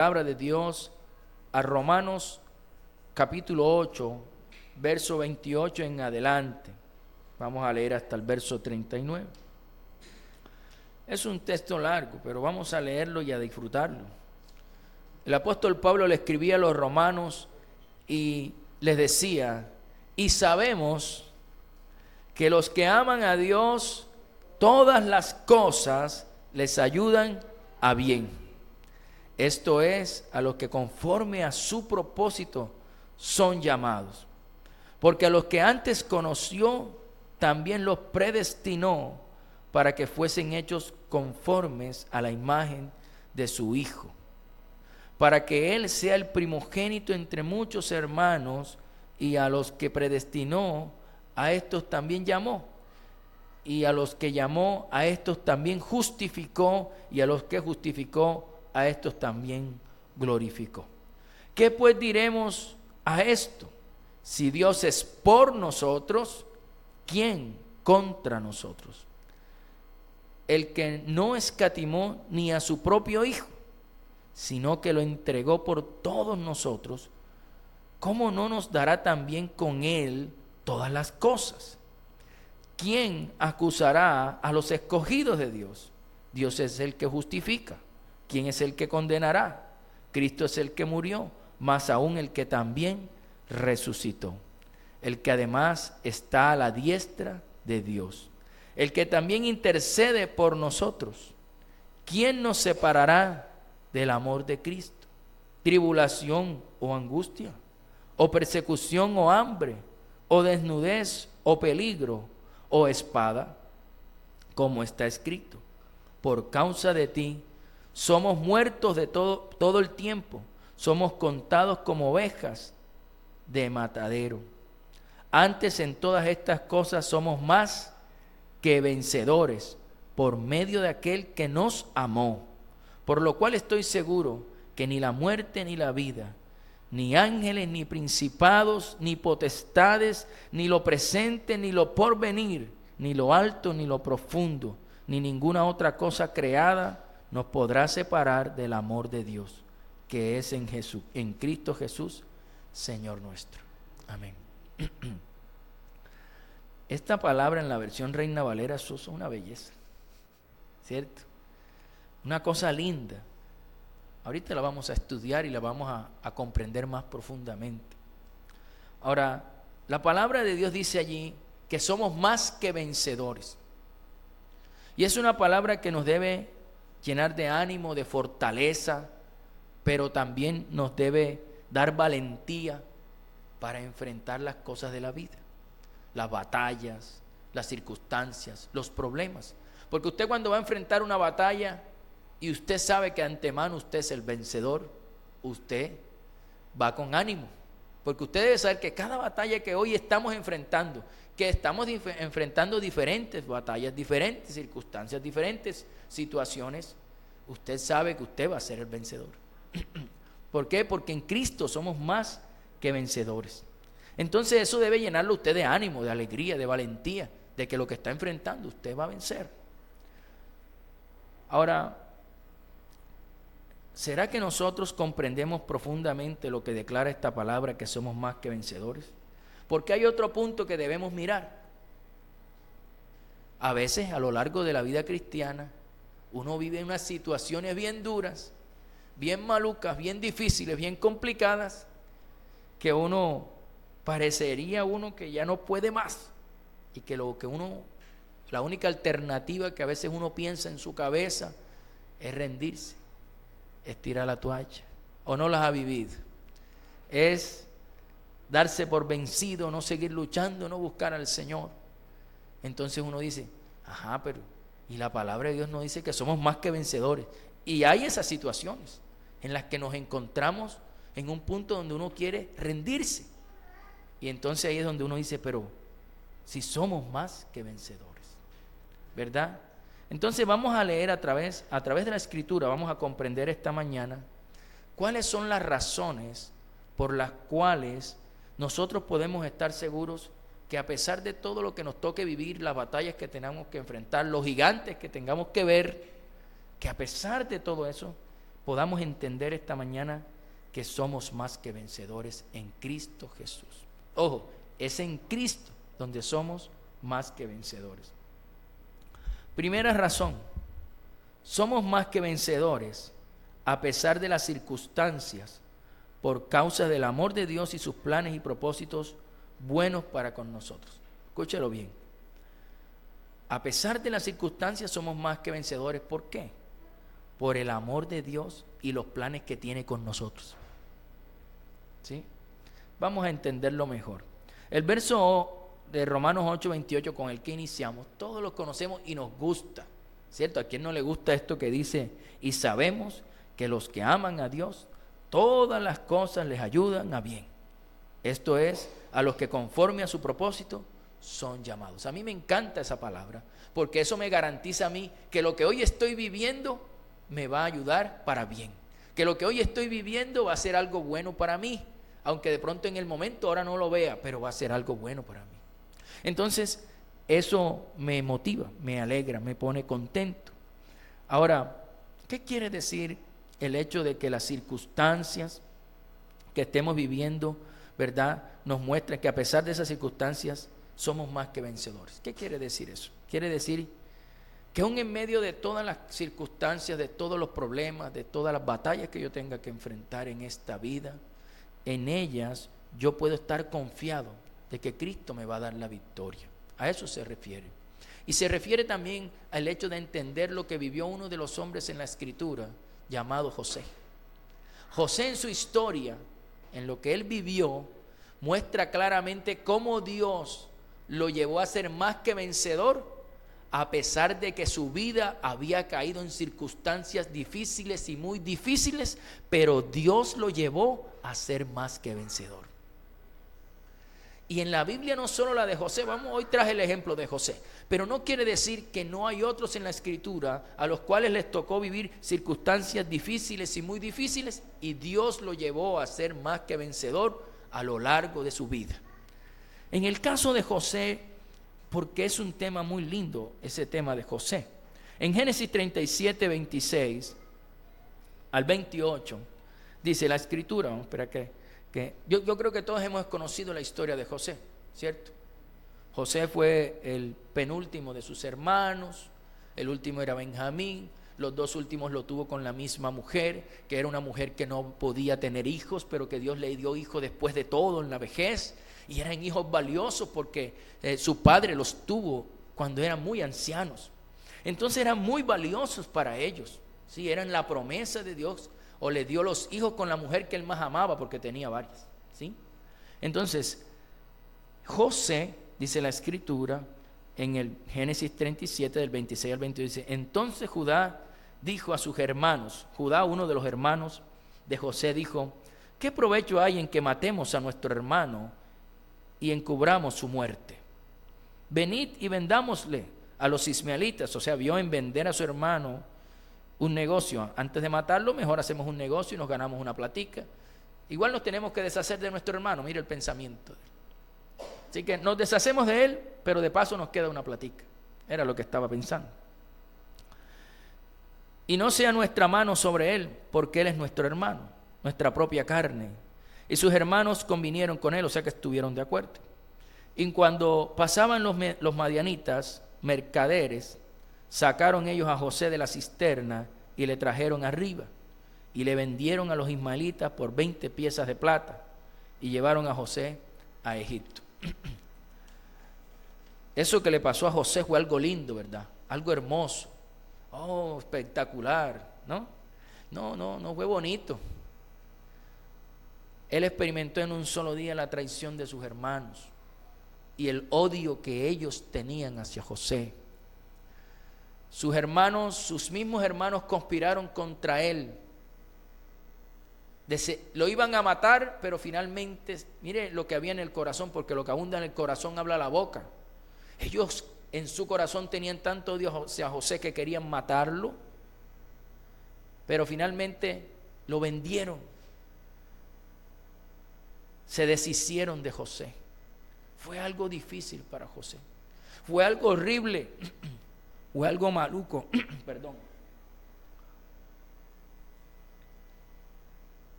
Palabra de Dios a Romanos capítulo 8, verso 28 en adelante. Vamos a leer hasta el verso 39. Es un texto largo, pero vamos a leerlo y a disfrutarlo. El apóstol Pablo le escribía a los romanos y les decía: y sabemos que los que aman a Dios, todas las cosas les ayudan a bien. Esto es, a los que conforme a su propósito son llamados. Porque a los que antes conoció, también los predestinó para que fuesen hechos conformes a la imagen de su Hijo, para que Él sea el primogénito entre muchos hermanos. Y a los que predestinó, a estos también llamó. Y a los que llamó, a estos también justificó. Y a los que justificó, a estos también glorificó. ¿Qué pues diremos a esto? Si Dios es por nosotros, ¿quién contra nosotros? El que no escatimó ni a su propio Hijo, sino que lo entregó por todos nosotros, ¿cómo no nos dará también con Él todas las cosas? ¿Quién acusará a los escogidos de Dios? Dios es el que justifica. ¿Quién es el que condenará? Cristo es el que murió, más aún el que también resucitó, el que además está a la diestra de Dios, el que también intercede por nosotros. ¿Quién nos separará del amor de Cristo? ¿Tribulación o angustia? ¿O persecución o hambre? ¿O desnudez o peligro o espada? Como está escrito: por causa de ti somos muertos de todo el tiempo, somos contados como ovejas de matadero. Antes en todas estas cosas somos más que vencedores por medio de aquel que nos amó. Por lo cual estoy seguro que ni la muerte ni la vida, ni ángeles, ni principados, ni potestades, ni lo presente, ni lo porvenir, ni lo alto, ni lo profundo, ni ninguna otra cosa creada nos podrá separar del amor de Dios, que es en Jesús, en Cristo Jesús, Señor nuestro. Amén. Esta palabra en la versión Reina Valera es una belleza, ¿cierto? Una cosa linda. Ahorita la vamos a estudiar y la vamos a comprender más profundamente. Ahora, la palabra de Dios dice allí que somos más que vencedores. Y es una palabra que nos debe llenar de ánimo, de fortaleza, pero también nos debe dar valentía para enfrentar las cosas de la vida, las batallas, las circunstancias, los problemas. Porque usted, cuando va a enfrentar una batalla y usted sabe que de antemano usted es el vencedor, usted va con ánimo, porque usted debe saber que cada batalla que hoy estamos enfrentando, enfrentando diferentes batallas, diferentes circunstancias, diferentes situaciones, usted sabe que usted va a ser el vencedor. ¿Por qué? Porque en Cristo somos más que vencedores. Entonces eso debe llenarlo a usted de ánimo, de alegría, de valentía, de que lo que está enfrentando usted va a vencer. Ahora, ¿será que nosotros comprendemos profundamente lo que declara esta palabra, que somos más que vencedores? Porque hay otro punto que debemos mirar. A veces, a lo largo de la vida cristiana, uno vive unas situaciones bien duras, bien malucas, bien difíciles, bien complicadas, que parecería que ya no puede más, y que la única alternativa que a veces uno piensa en su cabeza es rendirse, es tirar la toalla, o no las ha vivido, es darse por vencido, no seguir luchando, no buscar al Señor. Entonces uno dice: pero y la palabra de Dios nos dice que somos más que vencedores. Y hay esas situaciones en las que nos encontramos en un punto donde uno quiere rendirse, y entonces ahí es donde uno dice: pero si somos más que vencedores, ¿verdad? Entonces vamos a leer a través de la Escritura, vamos a comprender esta mañana cuáles son las razones por las cuales nosotros podemos estar seguros que, a pesar de todo lo que nos toque vivir, las batallas que tenemos que enfrentar, los gigantes que tengamos que ver, que a pesar de todo eso podamos entender esta mañana que somos más que vencedores en Cristo Jesús. Ojo, es en Cristo donde somos más que vencedores. Primera razón, somos más que vencedores a pesar de las circunstancias por causa del amor de Dios y sus planes y propósitos buenos para con nosotros. Escúchalo bien. A pesar de las circunstancias somos más que vencedores. ¿Por qué? Por el amor de Dios y los planes que tiene con nosotros. ¿Sí? Vamos a entenderlo mejor. El verso de Romanos 8:28 con el que iniciamos, todos lo conocemos y nos gusta, ¿cierto? ¿A quién no le gusta esto que dice? Y sabemos que los que aman a Dios, todas las cosas les ayudan a bien. Esto es, a los que conforme a su propósito son llamados. A mí me encanta esa palabra, porque eso me garantiza a mí que lo que hoy estoy viviendo me va a ayudar para bien, que lo que hoy estoy viviendo va a ser algo bueno para mí, aunque de pronto en el momento ahora no lo vea, pero va a ser algo bueno para mí. Entonces, eso me motiva, me alegra, me pone contento. Ahora, ¿qué quiere decir el hecho de que las circunstancias que estemos viviendo, verdad, nos muestran que a pesar de esas circunstancias somos más que vencedores? ¿Qué quiere decir eso? Quiere decir que aún en medio de todas las circunstancias, de todos los problemas, de todas las batallas que yo tenga que enfrentar en esta vida, en ellas yo puedo estar confiado de que Cristo me va a dar la victoria. A eso se refiere. Y se refiere también al hecho de entender lo que vivió uno de los hombres en la Escritura, llamado José. José en su historia, en lo que él vivió, muestra claramente cómo Dios lo llevó a ser más que vencedor, a pesar de que su vida había caído en circunstancias difíciles y muy difíciles, pero Dios lo llevó a ser más que vencedor. Y en la Biblia no solo la de José, hoy traje el ejemplo de José, pero no quiere decir que no hay otros en la Escritura a los cuales les tocó vivir circunstancias difíciles y muy difíciles, y Dios lo llevó a ser más que vencedor a lo largo de su vida. En el caso de José, porque es un tema muy lindo ese tema de José, en Génesis 37, 26 al 28, dice la Escritura, vamos a esperar que yo creo que todos hemos conocido la historia de José, ¿cierto? José fue el penúltimo de sus hermanos, el último era Benjamín, los dos últimos lo tuvo con la misma mujer, que era una mujer que no podía tener hijos, pero que Dios le dio hijos después de todo en la vejez, y eran hijos valiosos porque su padre los tuvo cuando eran muy ancianos. Entonces eran muy valiosos para ellos, ¿sí? Eran la promesa de Dios, o le dio los hijos con la mujer que él más amaba porque tenía varias, ¿sí? Entonces, José, dice la Escritura, en el Génesis 37, del 26 al 22, dice: entonces Judá dijo a sus hermanos, Judá, uno de los hermanos de José, dijo: ¿qué provecho hay en que matemos a nuestro hermano y encubramos su muerte? Venid y vendámosle a los ismaelitas. O sea, vio en vender a su hermano un negocio. Antes de matarlo, mejor hacemos un negocio y nos ganamos una platica. Igual nos tenemos que deshacer de nuestro hermano. Mira el pensamiento. Así que nos deshacemos de él, pero de paso nos queda una platica. Era lo que estaba pensando. Y no sea nuestra mano sobre él, porque él es nuestro hermano, nuestra propia carne. Y sus hermanos convinieron con él, o sea que estuvieron de acuerdo. Y cuando pasaban los madianitas, mercaderes, sacaron ellos a José de la cisterna y le trajeron arriba, y le vendieron a los ismaelitas por 20 piezas de plata, y llevaron a José a Egipto. Eso que le pasó a José fue algo lindo, ¿verdad? Algo hermoso. Oh, espectacular, ¿no? No fue bonito. Él experimentó en un solo día la traición de sus hermanos y el odio que ellos tenían hacia José. Sus hermanos, sus mismos hermanos conspiraron contra él. Lo iban a matar, pero finalmente, mire lo que había en el corazón, porque lo que abunda en el corazón habla la boca. Ellos en su corazón tenían tanto odio hacia José que querían matarlo, pero finalmente lo vendieron. Se deshicieron de José. Fue algo difícil para José. Fue algo horrible. Fue algo maluco. Perdón.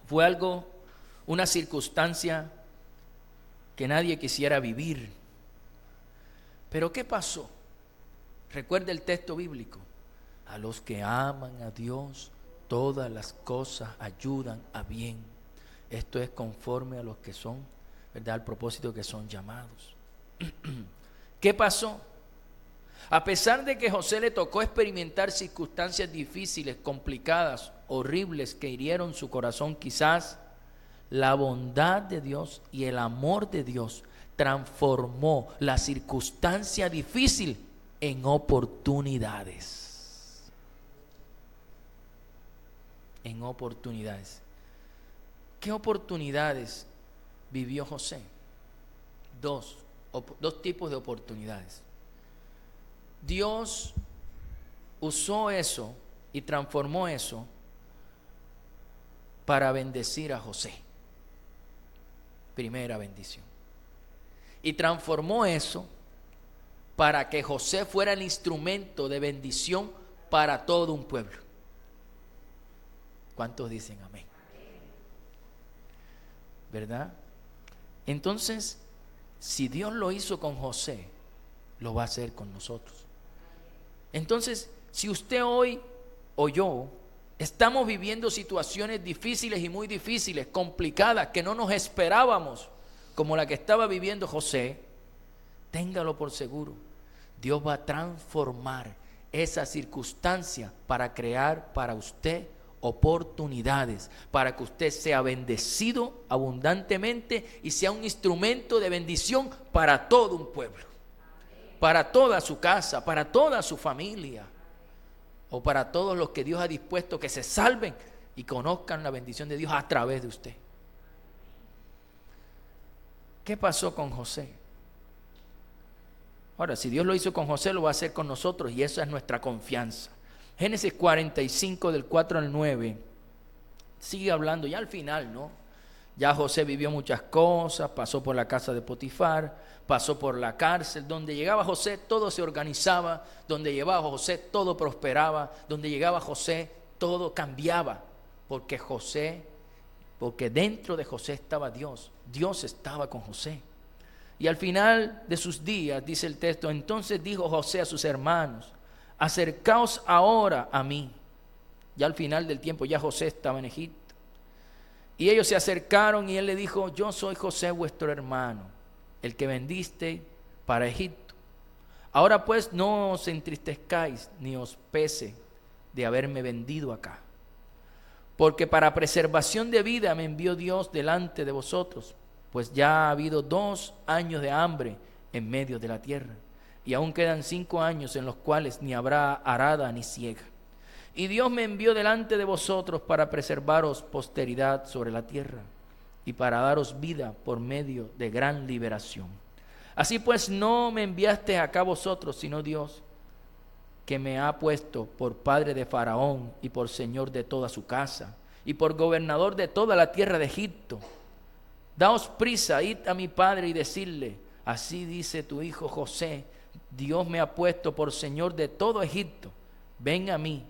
Fue algo, una circunstancia que nadie quisiera vivir. Pero ¿qué pasó? Recuerda el texto bíblico. A los que aman a Dios, todas las cosas ayudan a bien. Esto es conforme a los que son, ¿verdad?, al propósito que son llamados. ¿Qué pasó? A pesar de que José le tocó experimentar circunstancias difíciles, complicadas, horribles, que hirieron su corazón, quizás la bondad de Dios y el amor de Dios transformó la circunstancia difícil en oportunidades. En oportunidades. ¿Qué oportunidades vivió José? Dos tipos de oportunidades. Dios usó eso y transformó eso para bendecir a José. Primera bendición. Y transformó eso para que José fuera el instrumento de bendición para todo un pueblo. ¿Cuántos dicen amén? ¿Verdad? Entonces, si Dios lo hizo con José, lo va a hacer con nosotros. Entonces, si usted hoy o yo estamos viviendo situaciones difíciles y muy difíciles, complicadas, que no nos esperábamos, como la que estaba viviendo José, téngalo por seguro. Dios va a transformar esa circunstancia para crear para usted oportunidades, para que usted sea bendecido abundantemente y sea un instrumento de bendición para todo un pueblo, para toda su casa, para toda su familia, o para todos los que Dios ha dispuesto que se salven y conozcan la bendición de Dios a través de usted. ¿Qué pasó con José? Ahora, si Dios lo hizo con José, lo va a hacer con nosotros, y esa es nuestra confianza. Génesis 45 del 4 al 9 sigue hablando ya al final, ¿no? Ya José vivió muchas cosas, pasó por la casa de Potifar, pasó por la cárcel. Donde llegaba José todo se organizaba, donde llegaba José todo prosperaba, donde llegaba José todo cambiaba, porque dentro de José estaba Dios. Dios estaba con José. Y al final de sus días, dice el texto, entonces dijo José a sus hermanos: acercaos ahora a mí. Ya al final del tiempo ya José estaba en Egipto. Y ellos se acercaron y él le dijo: yo soy José vuestro hermano, el que vendiste para Egipto. Ahora pues no os entristezcáis ni os pese de haberme vendido acá, porque para preservación de vida me envió Dios delante de vosotros, pues ya ha habido 2 años de hambre en medio de la tierra, y aún quedan 5 años en los cuales ni habrá arada ni siega. Y Dios me envió delante de vosotros para preservaros posteridad sobre la tierra y para daros vida por medio de gran liberación. Así pues no me enviaste acá vosotros, sino Dios, que me ha puesto por padre de Faraón y por señor de toda su casa y por gobernador de toda la tierra de Egipto. Daos prisa, id a mi padre y decidle: así dice tu hijo José, Dios me ha puesto por señor de todo Egipto. Ven a mí,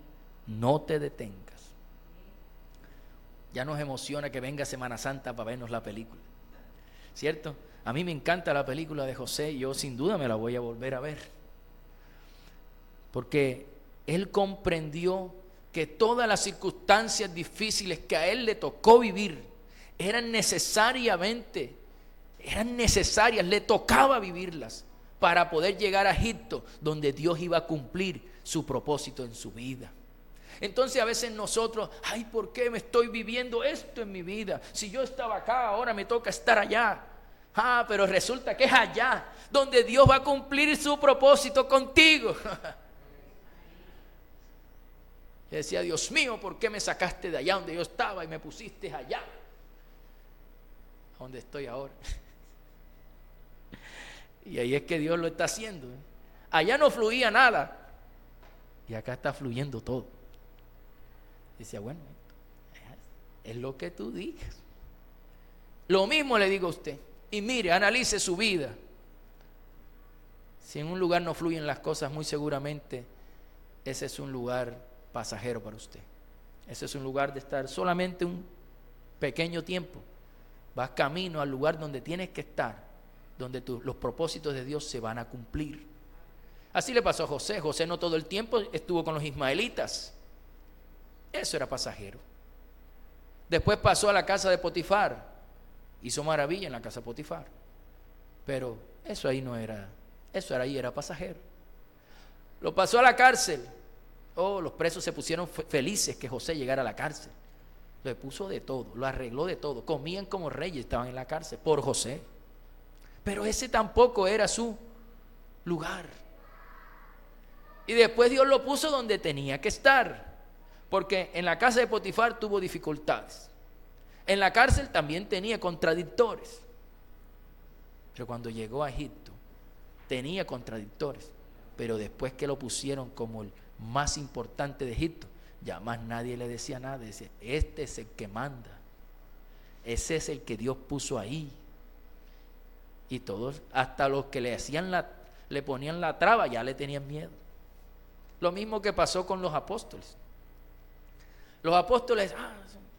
no te detengas. Ya nos emociona que venga Semana Santa para vernos la película, ¿cierto? A mí me encanta la película de José y yo sin duda me la voy a volver a ver, porque él comprendió que todas las circunstancias difíciles que a él le tocó vivir eran necesarias, le tocaba vivirlas para poder llegar a Egipto, donde Dios iba a cumplir su propósito en su vida. Entonces a veces nosotros, ay, ¿por qué me estoy viviendo esto en mi vida? Si yo estaba acá, ahora me toca estar allá. Pero resulta que es allá donde Dios va a cumplir su propósito contigo. Yo decía: Dios mío, ¿por qué me sacaste de allá donde yo estaba y me pusiste allá donde estoy ahora? Y ahí es que Dios lo está haciendo. Allá no fluía nada y acá está fluyendo todo. Decía: bueno, es lo que tú digas. Lo mismo le digo a usted. Y mire, analice su vida. Si en un lugar no fluyen las cosas, muy seguramente ese es un lugar pasajero para usted. Ese es un lugar de estar solamente pequeño tiempo, vas camino al lugar donde tienes que estar, donde los propósitos de Dios se van a cumplir. Así le pasó a José. José no todo el tiempo estuvo con los ismaelitas. Eso era pasajero. Después pasó a la casa de Potifar. Hizo maravilla en la casa de Potifar. Pero eso ahí no era, eso ahí era pasajero. Lo pasó a la cárcel. Oh, los presos se pusieron felices que José llegara a la cárcel. Le puso de todo, lo arregló de todo. Comían como reyes, estaban en la cárcel por José. Pero ese tampoco era su lugar. Y después Dios lo puso donde tenía que estar. Porque en la casa de Potifar tuvo dificultades. En la cárcel también tenía contradictores. Pero cuando llegó a Egipto, tenía contradictores. Pero después que lo pusieron como el más importante de Egipto, ya más nadie le decía nada. Decía, este es el que manda. Ese es el que Dios puso ahí. Y todos, hasta los que le ponían la traba, ya le tenían miedo. Lo mismo que pasó con los apóstoles. Los apóstoles,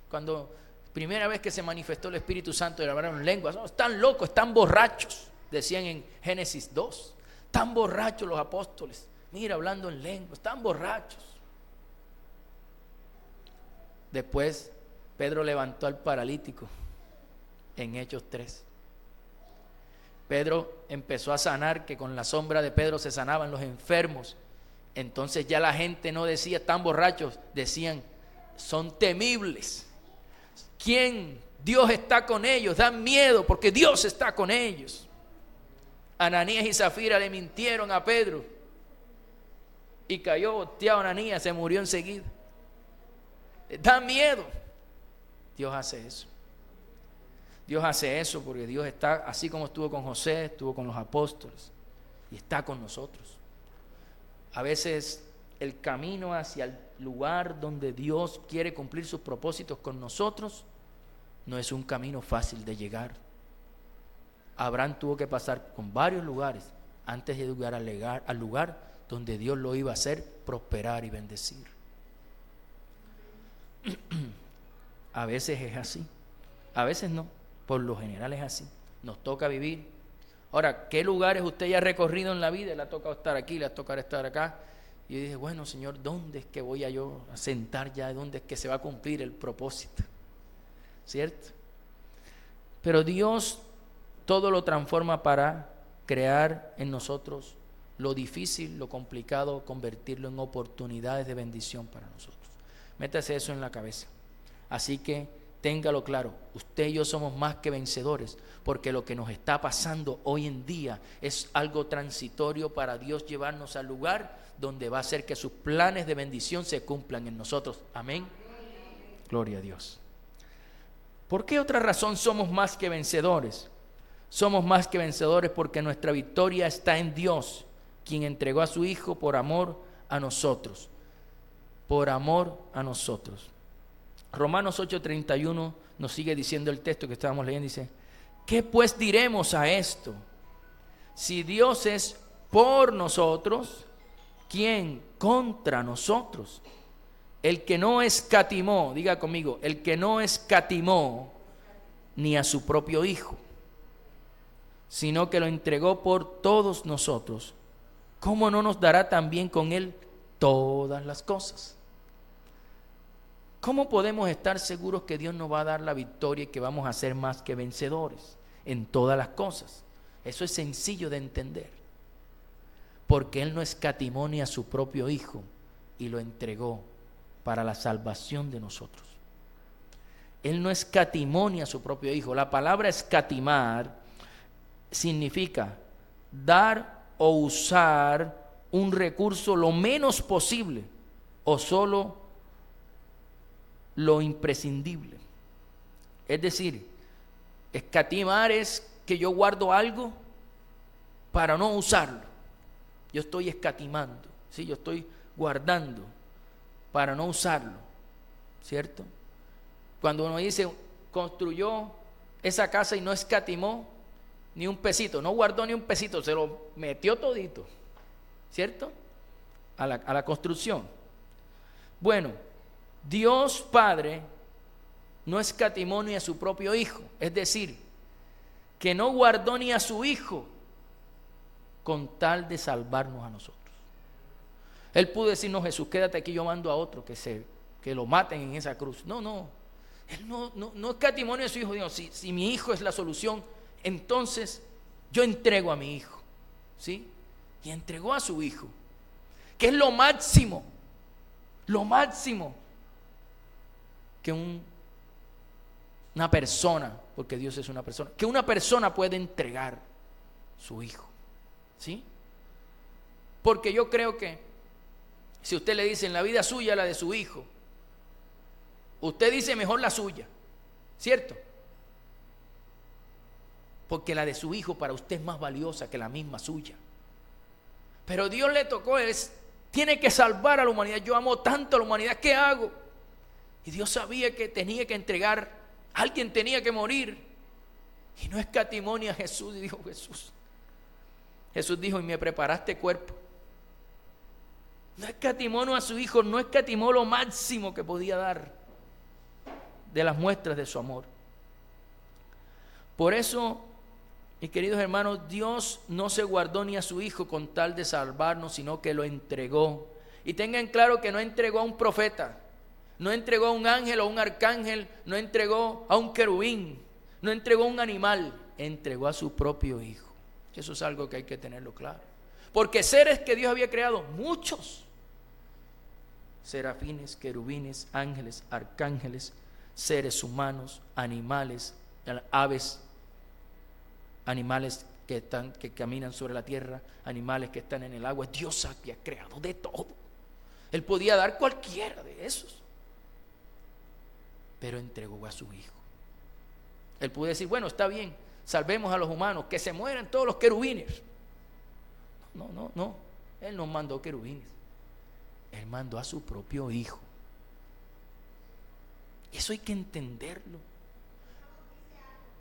cuando primera vez que se manifestó el Espíritu Santo y hablaron lenguas, están locos, están borrachos, decían en Génesis 2. Están borrachos los apóstoles. Mira, hablando en lenguas, están borrachos. Después Pedro levantó al paralítico en Hechos 3. Pedro empezó a sanar, que con la sombra de Pedro se sanaban los enfermos. Entonces ya la gente no decía están borrachos, decían son temibles. ¿Quién? Dios está con ellos, dan miedo porque Dios está con ellos. Ananías y Zafira le mintieron a Pedro y cayó boteado Ananías, se murió enseguida. Da miedo. Dios hace eso. Dios hace eso porque Dios está, así como estuvo con José, estuvo con los apóstoles y está con nosotros. A veces el camino hacia el lugar donde Dios quiere cumplir sus propósitos con nosotros no es un camino fácil de llegar. Abraham tuvo que pasar con varios lugares antes de llegar al lugar donde Dios lo iba a hacer prosperar y bendecir. A veces es así, a veces no, por lo general es así. Nos toca vivir. Ahora, ¿qué lugares usted ya ha recorrido en la vida? Le ha tocado estar aquí, le ha tocado estar acá. Y yo dije, bueno, Señor, ¿dónde es que voy yo a sentar ya? ¿Dónde es que se va a cumplir el propósito? ¿Cierto? Pero Dios todo lo transforma para crear en nosotros lo difícil, lo complicado, convertirlo en oportunidades de bendición para nosotros. Métase eso en la cabeza. Así que téngalo claro, usted y yo somos más que vencedores, porque lo que nos está pasando hoy en día es algo transitorio para Dios llevarnos al lugar donde va a hacer que sus planes de bendición se cumplan en nosotros. Amén. Gloria a Dios. ¿Por qué otra razón somos más que vencedores? Somos más que vencedores porque nuestra victoria está en Dios, quien entregó a su Hijo por amor a nosotros. Por amor a nosotros. Romanos 8:31 nos sigue diciendo el texto que estábamos leyendo, dice, ¿qué pues diremos a esto? Si Dios es por nosotros, ¿quién contra nosotros? El que no escatimó, diga conmigo, el que no escatimó ni a su propio Hijo, sino que lo entregó por todos nosotros, ¿cómo no nos dará también con Él todas las cosas? ¿Cómo podemos estar seguros que Dios nos va a dar la victoria y que vamos a ser más que vencedores en todas las cosas? Eso es sencillo de entender. Porque Él no escatimó ni a su propio Hijo y lo entregó para la salvación de nosotros. Él no escatimó ni a su propio Hijo. La palabra escatimar significa dar o usar un recurso lo menos posible o solo lo imprescindible. Es decir, escatimar es que yo guardo algo para no usarlo. Yo estoy escatimando, ¿sí? Yo estoy guardando para no usarlo, ¿cierto? Cuando uno dice, construyó esa casa y no escatimó ni un pesito, no guardó ni un pesito, se lo metió todito, ¿cierto? A la construcción. Bueno, Dios Padre no escatimó ni a su propio Hijo. Es decir, que no guardó ni a su Hijo con tal de salvarnos a nosotros. Él pudo decirnos: Jesús, quédate aquí, yo mando a otro que lo maten en esa cruz. No. Él no escatimó ni a su Hijo. Dijo: si mi Hijo es la solución, entonces yo entrego a mi Hijo. ¿Sí? Y entregó a su Hijo, que es lo máximo que una persona, porque Dios es una persona, que una persona puede entregar su Hijo. ¿Sí? Porque yo creo que si usted le dice: en la vida suya, la de su hijo, usted dice mejor la suya, ¿cierto? Porque la de su hijo para usted es más valiosa que la misma suya. Pero Dios le tocó, tiene que salvar a la humanidad. Yo amo tanto a la humanidad, ¿qué hago? Y Dios sabía que tenía que entregar, alguien tenía que morir. Y no escatimó ni a Jesús. Y dijo: Jesús dijo: y me preparaste cuerpo. No escatimó a su Hijo, no escatimó lo máximo que podía dar de las muestras de su amor. Por eso, mis queridos hermanos, Dios no se guardó ni a su Hijo con tal de salvarnos, sino que lo entregó. Y tengan claro que no entregó a un profeta, no entregó a un ángel o un arcángel, no entregó a un querubín, no entregó a un animal, entregó a su propio Hijo. Eso es algo que hay que tenerlo claro. Porque seres que Dios había creado, muchos, serafines, querubines, ángeles, arcángeles, seres humanos, animales, aves, animales que caminan sobre la tierra, animales que están en el agua. Dios había creado de todo. Él podía dar cualquiera de esos, pero entregó a su Hijo. Él pudo decir: bueno, está bien, salvemos a los humanos, que se mueran todos los querubines. No, Él no mandó querubines, Él mandó a su propio Hijo. Y eso hay que entenderlo.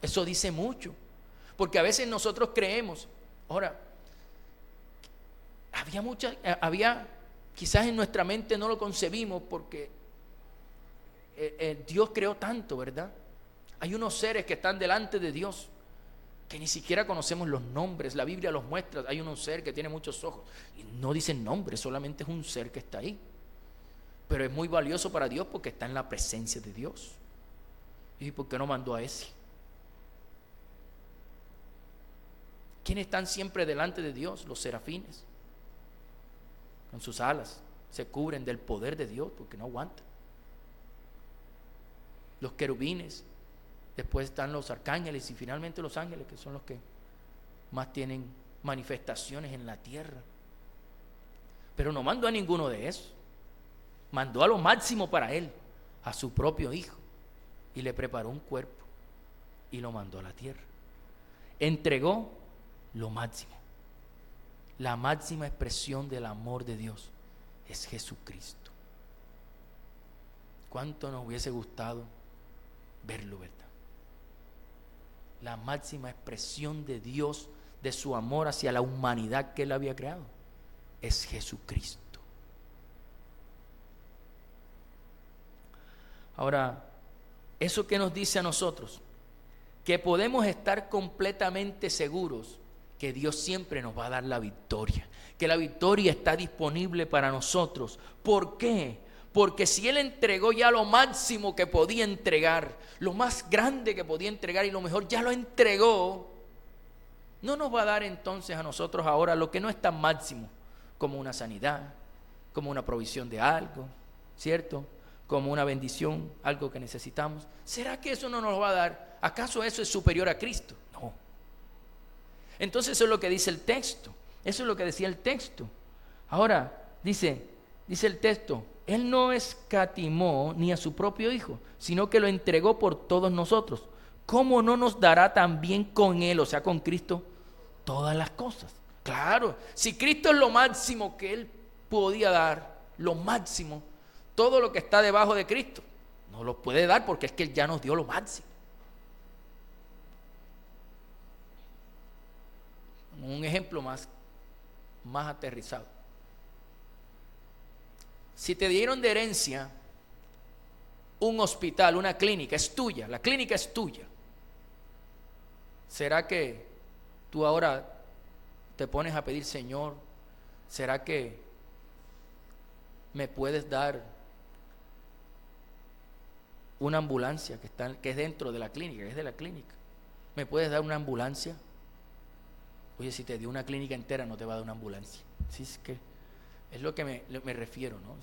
Eso dice mucho, porque a veces nosotros creemos. Ahora, había quizás en nuestra mente no lo concebimos, porque Dios creó tanto, ¿verdad? Hay unos seres que están delante de Dios que ni siquiera conocemos los nombres. La Biblia los muestra. Hay un ser que tiene muchos ojos y no dicen nombre, solamente es un ser que está ahí, pero es muy valioso para Dios porque está en la presencia de Dios. ¿Y por qué no mandó a ese? ¿Quiénes están siempre delante de Dios? Los serafines, con sus alas se cubren del poder de Dios porque no aguantan. Los querubines, después están los arcángeles y finalmente los ángeles, que son los que más tienen manifestaciones en la tierra. Pero no mandó a ninguno de esos. Mandó a lo máximo para Él, a su propio Hijo, y le preparó un cuerpo y lo mandó a la tierra. Entregó lo máximo. La máxima expresión del amor de Dios es Jesucristo. ¿Cuánto nos hubiese gustado verlo, verdad? La máxima expresión de Dios, de su amor hacia la humanidad que Él había creado, es Jesucristo. Ahora, ¿eso qué nos dice a nosotros? Que podemos estar completamente seguros que Dios siempre nos va a dar la victoria, que la victoria está disponible para nosotros. ¿Por qué? Porque si Él entregó ya lo máximo que podía entregar, lo más grande que podía entregar y lo mejor ya lo entregó, no nos va a dar entonces a nosotros ahora lo que no es tan máximo, como una sanidad, como una provisión de algo, ¿cierto? Como una bendición, algo que necesitamos. ¿Será que eso no nos lo va a dar? ¿Acaso eso es superior a Cristo? No. Entonces eso es lo que dice el texto. Eso es lo que decía el texto. Ahora, dice el texto: Él no escatimó ni a su propio Hijo, sino que lo entregó por todos nosotros. ¿Cómo no nos dará también con Él, o sea, con Cristo, todas las cosas? Claro, si Cristo es lo máximo que Él podía dar, lo máximo, todo lo que está debajo de Cristo no lo puede dar, porque es que Él ya nos dio lo máximo. Un ejemplo más aterrizado. Si te dieron de herencia un hospital, una clínica, es tuya, la clínica es tuya. ¿Será que tú ahora te pones a pedir, Señor, será que me puedes dar una ambulancia que es dentro de la clínica, que es de la clínica? ¿Me puedes dar una ambulancia? Oye, si te dio una clínica entera, no te va a dar una ambulancia. Sí, es lo que me refiero, ¿no?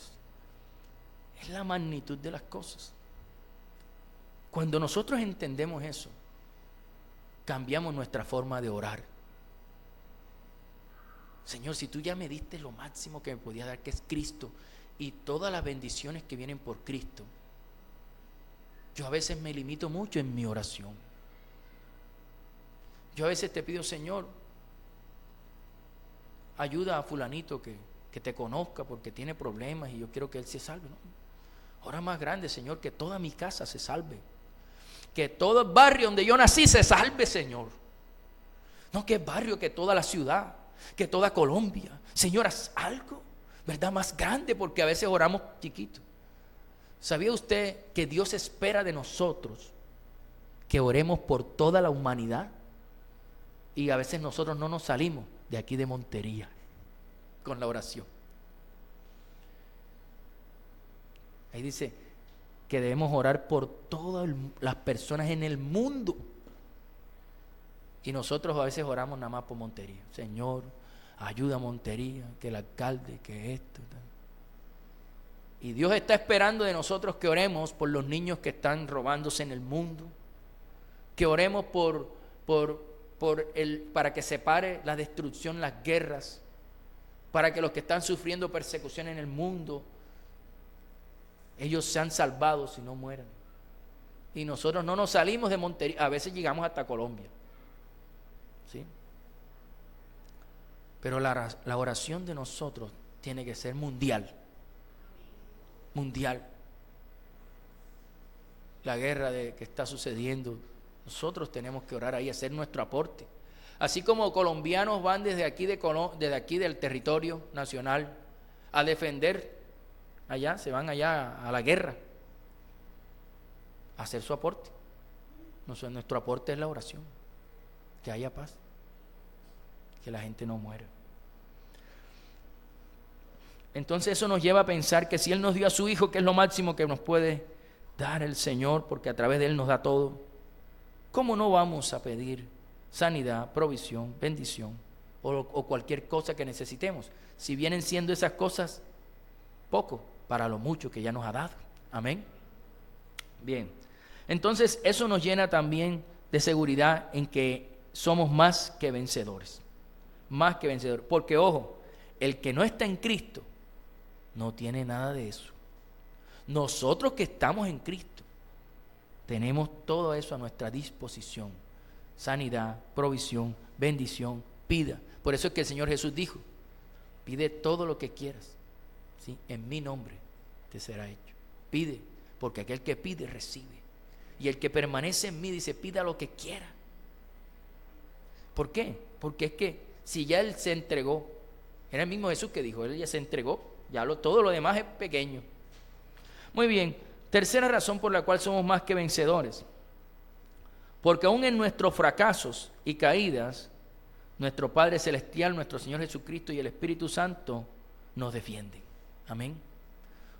Es la magnitud de las cosas. Cuando nosotros entendemos eso, cambiamos nuestra forma de orar. Señor, si tú ya me diste lo máximo que me podías dar, que es Cristo, y todas las bendiciones que vienen por Cristo, yo a veces me limito mucho en mi oración. Yo a veces te pido, Señor, ayuda a fulanito que te conozca porque tiene problemas y yo quiero que él se salve, ¿no? Ahora más grande, Señor, que toda mi casa se salve, que todo el barrio donde yo nací se salve, Señor. No que el barrio, que toda la ciudad, que toda Colombia. Señor, haz algo, ¿verdad? Más grande, porque a veces oramos chiquito. ¿Sabía usted que Dios espera de nosotros que oremos por toda la humanidad? Y a veces nosotros no nos salimos de aquí de Montería con la oración. Ahí dice que debemos orar por todas las personas en el mundo. Y nosotros a veces oramos nada más por Montería. Señor, ayuda a Montería, que el alcalde, que esto. Y Dios está esperando de nosotros que oremos por los niños que están robándose en el mundo. Que oremos para que se pare la destrucción, las guerras. Para que los que están sufriendo persecución en el mundo, ellos sean salvados y no mueran. Y nosotros no nos salimos de Montería, a veces llegamos hasta Colombia, ¿sí? Pero la oración de nosotros tiene que ser mundial. Mundial. La guerra que está sucediendo, nosotros tenemos que orar ahí, hacer nuestro aporte. Así como colombianos van desde aquí del territorio nacional a defender. Allá, se van allá a la guerra a hacer su aporte. Nuestro aporte es la oración, que haya paz, que la gente no muera. Entonces eso nos lleva a pensar que si Él nos dio a su Hijo, que es lo máximo que nos puede dar el Señor, porque a través de Él nos da todo, ¿cómo no vamos a pedir sanidad, provisión, bendición o cualquier cosa que necesitemos? Si vienen siendo esas cosas poco para lo mucho que ya nos ha dado. Amén. Bien, entonces eso nos llena también de seguridad en que somos más que vencedores. Más que vencedores. Porque ojo, el que no está en Cristo no tiene nada de eso. Nosotros que estamos en Cristo tenemos todo eso a nuestra disposición. Sanidad, provisión, bendición, pida. Por eso es que el Señor Jesús dijo, pide todo lo que quieras. ¿Sí? En mi nombre te será hecho. Pide, porque aquel que pide recibe. Y el que permanece en mí, dice, pida lo que quiera. ¿Por qué? Porque es que si ya Él se entregó, era el mismo Jesús que dijo, Él ya se entregó, todo lo demás es pequeño. Muy bien, tercera razón por la cual somos más que vencedores. Porque aún en nuestros fracasos y caídas, nuestro Padre Celestial, nuestro Señor Jesucristo y el Espíritu Santo nos defienden. Amén.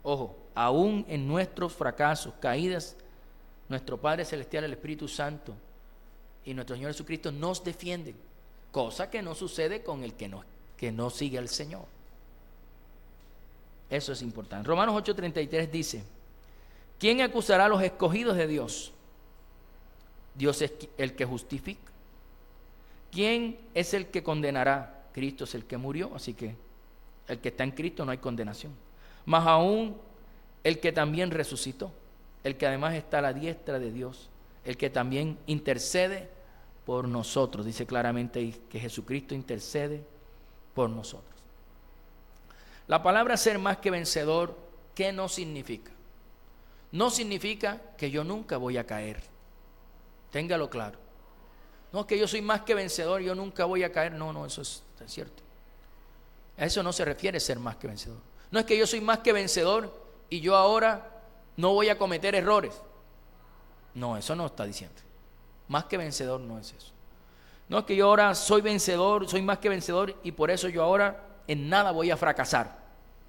Ojo, aún en nuestros fracasos, caídas, nuestro Padre Celestial, el Espíritu Santo y nuestro Señor Jesucristo nos defienden, cosa que no sucede con el que no sigue al Señor. Eso es importante. Romanos 8:33 dice, ¿quién acusará a los escogidos de Dios? Dios es el que justifica. ¿Quién es el que condenará? Cristo es el que murió, así que el que está en Cristo no hay condenación. Más aún el que también resucitó, el que además está a la diestra de Dios, el que también intercede por nosotros. Dice claramente ahí que Jesucristo intercede por nosotros. La palabra ser más que vencedor, ¿qué no significa? No significa que yo nunca voy a caer. Téngalo claro. No es que yo soy más que vencedor, yo nunca voy a caer. No, eso es cierto. A eso no se refiere ser más que vencedor. No es que yo soy más que vencedor y yo ahora no voy a cometer errores. No, eso no está diciendo. Más que vencedor no es eso. No es que yo ahora soy vencedor, soy más que vencedor y por eso yo ahora en nada voy a fracasar.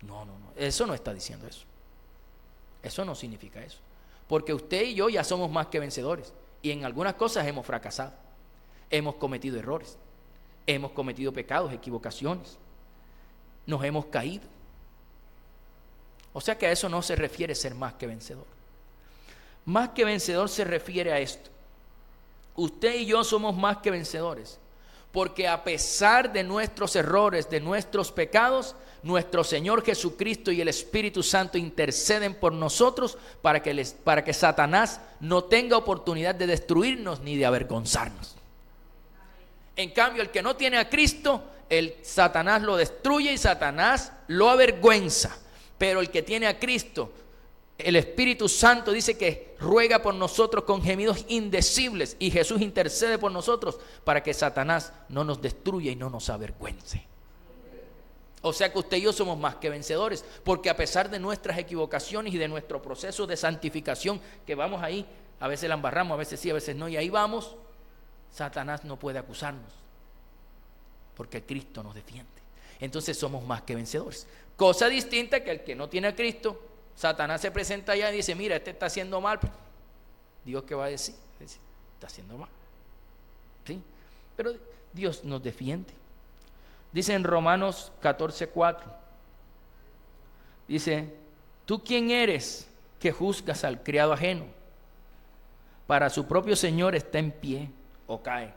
No, eso no está diciendo eso. Eso no significa eso. Porque usted y yo ya somos más que vencedores y en algunas cosas hemos fracasado. Hemos cometido errores, hemos cometido pecados, equivocaciones, nos hemos caído. O sea que a eso no se refiere ser más que vencedor. Más que vencedor se refiere a esto. Usted y yo somos más que vencedores, porque a pesar de nuestros errores, de nuestros pecados, nuestro Señor Jesucristo y el Espíritu Santo interceden por nosotros para que Satanás no tenga oportunidad de destruirnos ni de avergonzarnos. En cambio, el que no tiene a Cristo, Satanás lo destruye y Satanás lo avergüenza. Pero el que tiene a Cristo, el Espíritu Santo dice que ruega por nosotros con gemidos indecibles y Jesús intercede por nosotros para que Satanás no nos destruya y no nos avergüence. O sea que usted y yo somos más que vencedores, porque a pesar de nuestras equivocaciones y de nuestro proceso de santificación, que vamos ahí, a veces la embarramos, a veces sí, a veces no, y ahí vamos, Satanás no puede acusarnos, porque Cristo nos defiende. Entonces somos más que vencedores. Cosa distinta que el que no tiene a Cristo, Satanás se presenta allá y dice, mira, este está haciendo mal. Dios, ¿qué va a decir? Está haciendo mal. ¿Sí? Pero Dios nos defiende. Dice en Romanos 14:4, dice, ¿tú quién eres que juzgas al criado ajeno? Para su propio Señor está en pie o cae,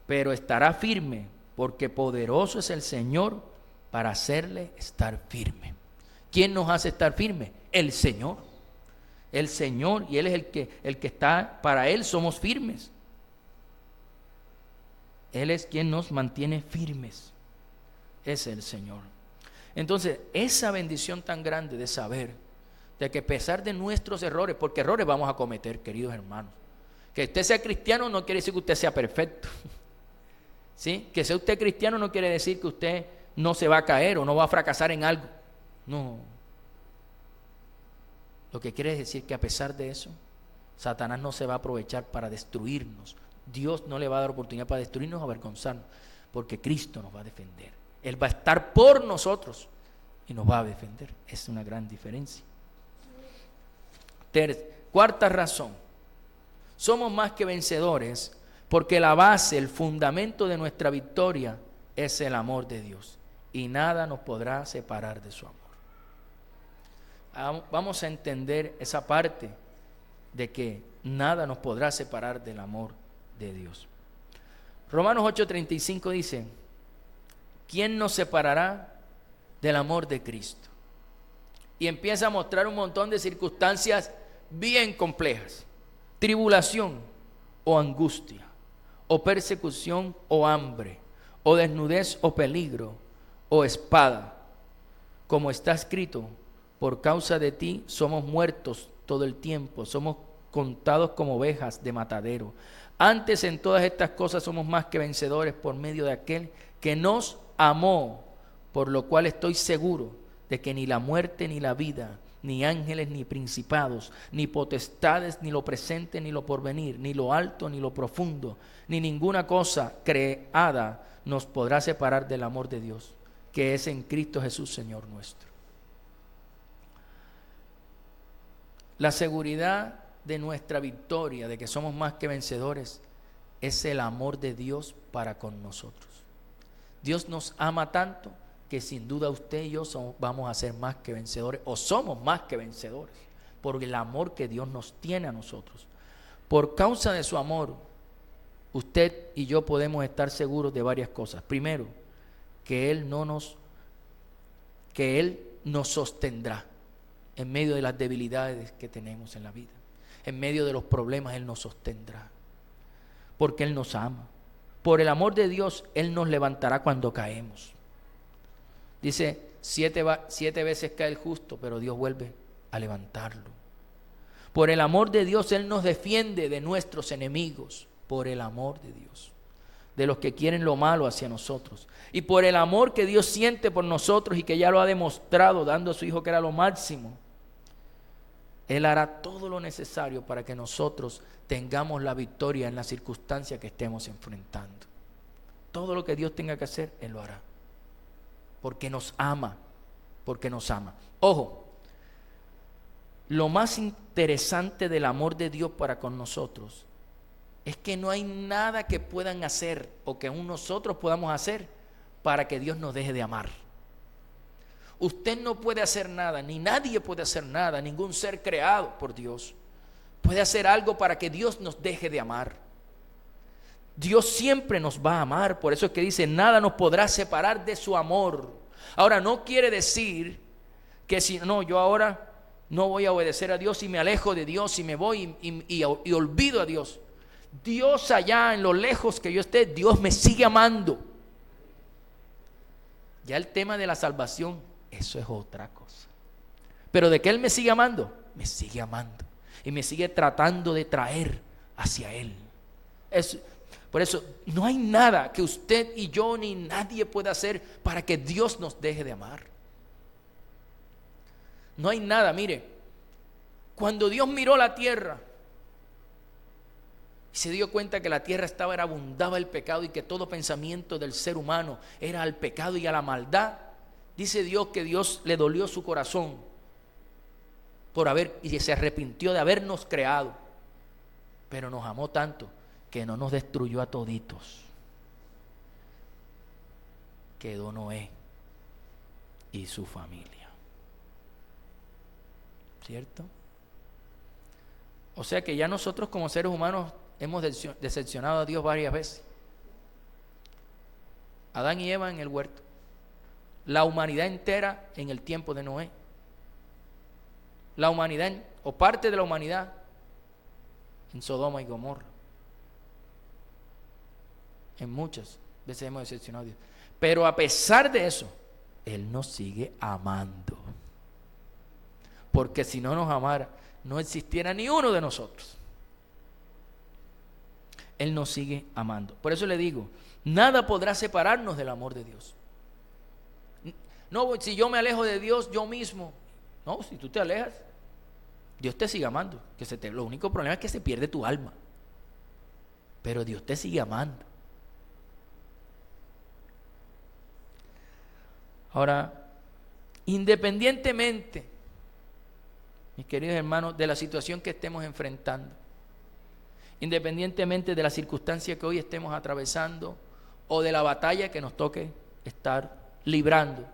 pero estará firme, porque poderoso es el Señor para hacerle estar firme. ¿Quién nos hace estar firme? El Señor. El Señor, y Él es el que está, para Él somos firmes. Él es quien nos mantiene firmes. Es el Señor. Entonces, esa bendición tan grande de saber de que a pesar de nuestros errores, porque errores vamos a cometer, queridos hermanos. Que usted sea cristiano no quiere decir que usted sea perfecto. ¿Sí? Que sea usted cristiano no quiere decir que usted no se va a caer o no va a fracasar en algo. No. Lo que quiere decir que a pesar de eso, Satanás no se va a aprovechar para destruirnos. Dios no le va a dar oportunidad para destruirnos o avergonzarnos, porque Cristo nos va a defender. Él va a estar por nosotros y nos va a defender. Es una gran diferencia. Cuarta razón. Somos más que vencedores porque la base, el fundamento de nuestra victoria es el amor de Dios. Y nada nos podrá separar de su amor. Vamos a entender esa parte de que nada nos podrá separar del amor de Dios. Romanos 8:35 dice, ¿quién nos separará del amor de Cristo? Y empieza a mostrar un montón de circunstancias bien complejas. Tribulación o angustia, o persecución o hambre, o desnudez o peligro, o espada. Como está escrito, por causa de ti somos muertos todo el tiempo, somos contados como ovejas de matadero. Antes en todas estas cosas somos más que vencedores por medio de aquel que nos amó, por lo cual estoy seguro de que ni la muerte ni la vida, ni ángeles ni principados, ni potestades, ni lo presente ni lo porvenir, ni lo alto ni lo profundo, ni ninguna cosa creada nos podrá separar del amor de Dios, que es en Cristo Jesús, Señor nuestro. La seguridad de nuestra victoria, de que somos más que vencedores, es el amor de Dios para con nosotros. Dios nos ama tanto que sin duda usted y yo vamos a ser más que vencedores, o somos más que vencedores, por el amor que Dios nos tiene a nosotros. Por causa de su amor, usted y yo podemos estar seguros de varias cosas. Primero, que Él nos sostendrá en medio de las debilidades que tenemos en la vida. En medio de los problemas Él nos sostendrá, porque Él nos ama. Por el amor de Dios, Él nos levantará cuando caemos. Dice, 7 veces cae el justo, pero Dios vuelve a levantarlo. Por el amor de Dios, Él nos defiende de nuestros enemigos. Por el amor de Dios, de los que quieren lo malo hacia nosotros. Y por el amor que Dios siente por nosotros y que ya lo ha demostrado dando a su Hijo, que era lo máximo. Él hará todo lo necesario para que nosotros tengamos la victoria en la circunstancia que estemos enfrentando. Todo lo que Dios tenga que hacer, Él lo hará. Porque nos ama, porque nos ama. Ojo, lo más interesante del amor de Dios para con nosotros es que no hay nada que puedan hacer o que nosotros podamos hacer para que Dios nos deje de amar. Usted no puede hacer nada, ni nadie puede hacer nada, ningún ser creado por Dios puede hacer algo para que Dios nos deje de amar. Dios siempre nos va a amar, por eso es que dice, nada nos podrá separar de su amor. Ahora, no quiere decir que si no, yo ahora no voy a obedecer a Dios y me alejo de Dios y me voy y olvido a Dios. Dios allá en lo lejos que yo esté, Dios me sigue amando. Ya el tema de la salvación, eso es otra cosa. Pero de que Él me sigue amando, me sigue amando. Y me sigue tratando de traer hacia Él. Por eso, no hay nada que usted y yo ni nadie pueda hacer para que Dios nos deje de amar. No hay nada, mire. Cuando Dios miró la tierra y se dio cuenta que la tierra abundaba el pecado y que todo pensamiento del ser humano era al pecado y a la maldad, dice Dios que Dios le dolió su corazón y se arrepintió de habernos creado, pero nos amó tanto que no nos destruyó a toditos. Quedó Noé y su familia, ¿cierto? O sea que ya nosotros como seres humanos hemos decepcionado a Dios varias veces. Adán y Eva en el huerto, la humanidad entera en el tiempo de Noé, la humanidad o parte de la humanidad en Sodoma y Gomorra. En muchas veces hemos decepcionado a Dios, pero a pesar de eso, Él nos sigue amando, porque si no nos amara, no existiera ni uno de nosotros. Él nos sigue amando. Por eso le digo, nada podrá separarnos del amor de Dios. No, si yo me alejo de Dios yo mismo, no, si tú te alejas, Dios te sigue amando. Lo único problema es que se pierde tu alma, pero Dios te sigue amando. Ahora, independientemente, mis queridos hermanos, de la situación que estemos enfrentando, independientemente de la circunstancia que hoy estemos atravesando o de la batalla que nos toque estar librando,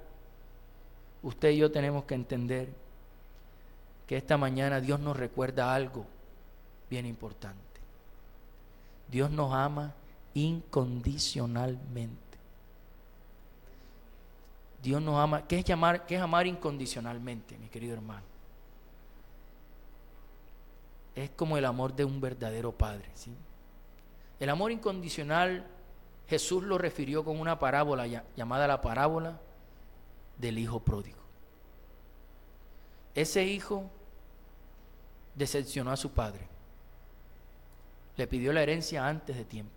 usted y yo tenemos que entender que esta mañana Dios nos recuerda algo bien importante. Dios nos ama incondicionalmente. Dios nos ama. ¿Qué es amar incondicionalmente, mi querido hermano? Es como el amor de un verdadero padre, ¿sí? El amor incondicional, Jesús lo refirió con una parábola llamada la parábola del hijo pródigo. Ese hijo decepcionó a su padre. Le pidió la herencia antes de tiempo.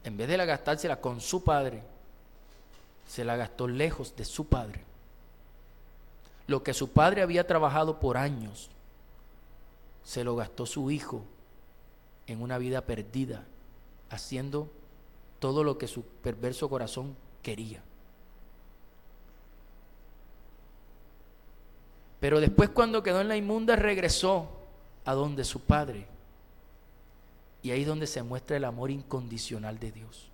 En vez de gastársela con su padre, se la gastó lejos de su padre. Lo que su padre había trabajado por años, se lo gastó su hijo en una vida perdida, haciendo todo lo que su perverso corazón quería. Pero después, cuando quedó en la inmunda, regresó a donde su padre. Y ahí es donde se muestra el amor incondicional de Dios.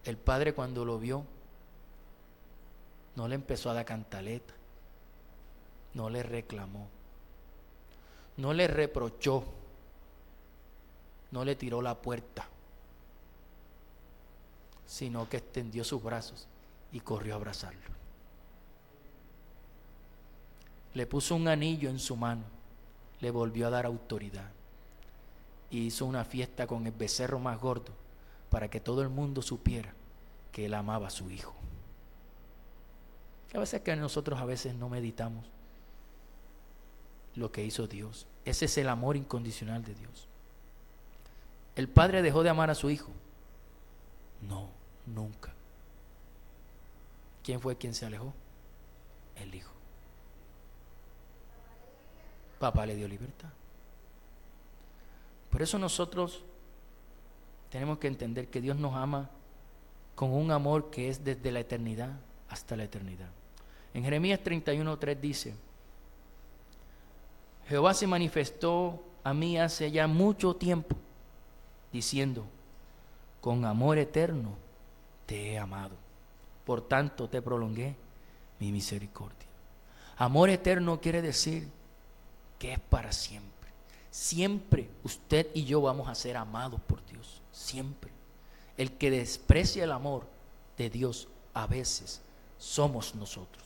El padre, cuando lo vio, no le empezó a dar cantaleta, no le reclamó, no le reprochó, no le tiró la puerta, sino que extendió sus brazos y corrió a abrazarlo. Le puso un anillo en su mano, le volvió a dar autoridad y hizo una fiesta con el becerro más gordo para que todo el mundo supiera que él amaba a su hijo. A veces que nosotros a veces no meditamos lo que hizo Dios. Ese es el amor incondicional de Dios. ¿El padre dejó de amar a su hijo? No, nunca. ¿Quién fue quien se alejó? El hijo. Papá le dio libertad. Por eso nosotros tenemos que entender que Dios nos ama con un amor que es desde la eternidad hasta la eternidad. En Jeremías 31:3 dice: Jehová se manifestó a mí hace ya mucho tiempo, diciendo: con amor eterno te he amado, por tanto te prolongué mi misericordia. Amor eterno quiere decir que es para siempre. Siempre usted y yo vamos a ser amados por Dios, siempre. El que desprecia el amor de Dios a veces somos nosotros,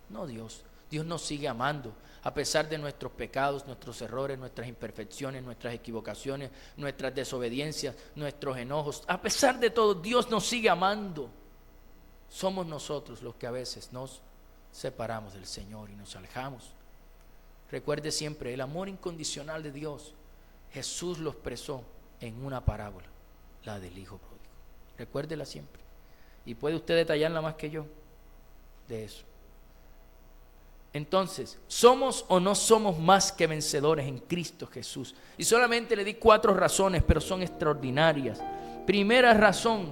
no Dios. Dios nos sigue amando a pesar de nuestros pecados, nuestros errores, nuestras imperfecciones, nuestras equivocaciones, nuestras desobediencias, nuestros enojos. A pesar de todo, Dios nos sigue amando. Somos nosotros los que a veces nos separamos del Señor y nos alejamos. Recuerde siempre, el amor incondicional de Dios, Jesús lo expresó en una parábola, la del Hijo Pródigo. Recuérdela siempre. Y puede usted detallarla más que yo de eso. Entonces, ¿somos o no somos más que vencedores en Cristo Jesús? Y solamente le di 4 razones, pero son extraordinarias. Primera razón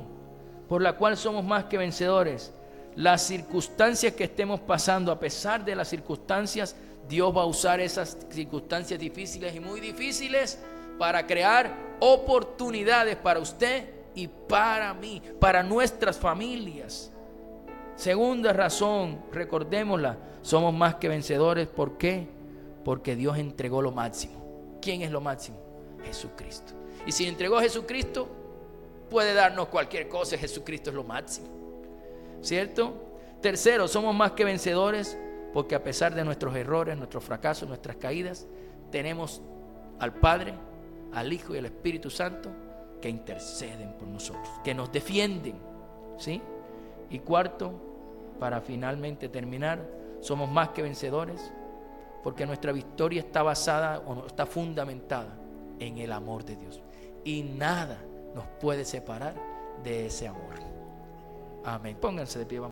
por la cual somos más que vencedores: las circunstancias que estemos pasando. A pesar de las circunstancias, Dios va a usar esas circunstancias difíciles y muy difíciles para crear oportunidades para usted y para mí, para nuestras familias. Segunda razón, recordémosla: somos más que vencedores. ¿Por qué? Porque Dios entregó lo máximo. ¿Quién es lo máximo? Jesucristo. Y si entregó a Jesucristo, puede darnos cualquier cosa. Jesucristo es lo máximo, ¿cierto? Tercero, somos más que vencedores porque a pesar de nuestros errores, nuestros fracasos, nuestras caídas, tenemos al Padre, al Hijo y al Espíritu Santo que interceden por nosotros, que nos defienden, ¿sí? Y cuarto, para finalmente terminar, somos más que vencedores porque nuestra victoria está basada o está fundamentada en el amor de Dios. Y nada nos puede separar de ese amor. Amén. Pónganse de pie. Vamos.